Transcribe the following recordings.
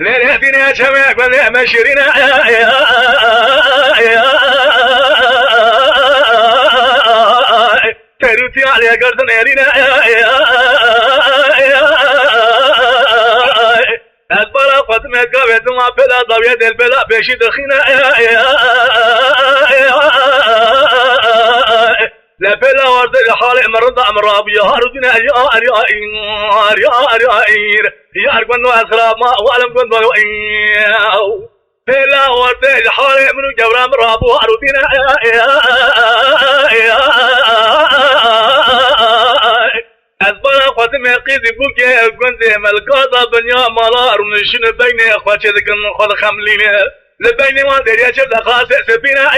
ليلتنا شمعك ولا مشيرنا تروتي على قرن يرينا أكبر قدمة قبل ما بلا ضوية البلا بشي دخينا لا بلا ورد الحالة مرضى أمراب يا هاردنا يا أرقن وأسراب ما وألم كنت بلا ورد الحالة من جورا مراب وهاردنا أسبرا قدمة قيد بوكي كنت ملكاتا بنيا مالا رمشن بين أخواتي ذكن خذ خملين لبين ما دريا شد خاص سبينا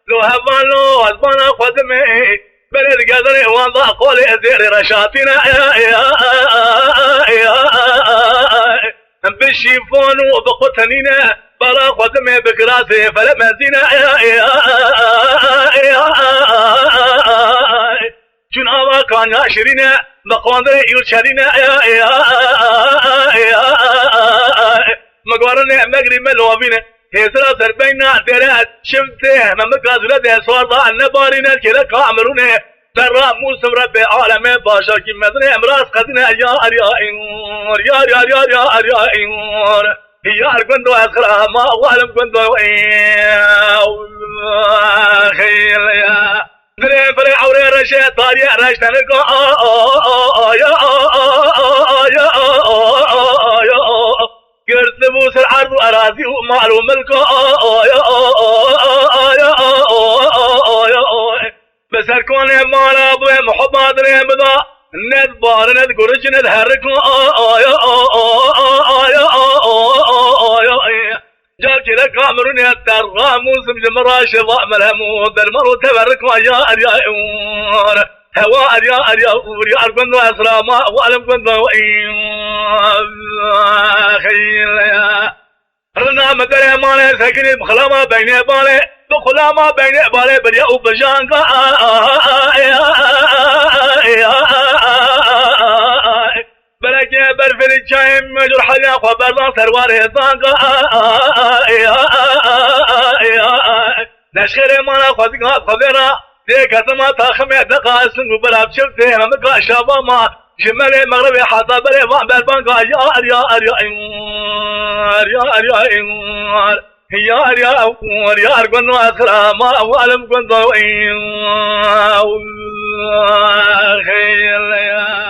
لو هبالو أسبرا قدمة بلد قدر وضع قول أزير رشاتنا بالشيفون وبقتنينا بلا قدمه بكراسه فلما زينا جنابا كان ياشرين بقواندر يرشدين مقارنة مغرب ملوابين هزرا سربينا درات شمته ممكازرة ده سوارضا النبارين الكلا كامرون ترى موسم رب عالم باشا كي مدني امراض قدنا يا كنت أسرع ما وعلم كنت خير يا دري بري عوري رشة طارية رشتنك قرد بوس العرض وأراضي ومعلوم ملك بس هركون مالا أبوي محبات ريبضا ند بار ند قرش ند هرك جال كذا كامرون يترغى موسم جمراش ضاء ملهمو درمرو تبرك ويا أريا هوا أريا أرقن وأسراما وألم كنت خير يا رنا مدري مالي سكني بخلاما بين بالي بخلاما بين بالي بريا وبجانكا بلكي برفل الشايم مجر حياق وبرضان سروار هزانكا نشخر مانا خذقات خذيرا ديك سما تاخمي دقاسن وبراب شفته همكا شاباما شمالي مغربي حتى بلي وان بالبانكا يا أرقن وأسرى ما أولم كنت خير يا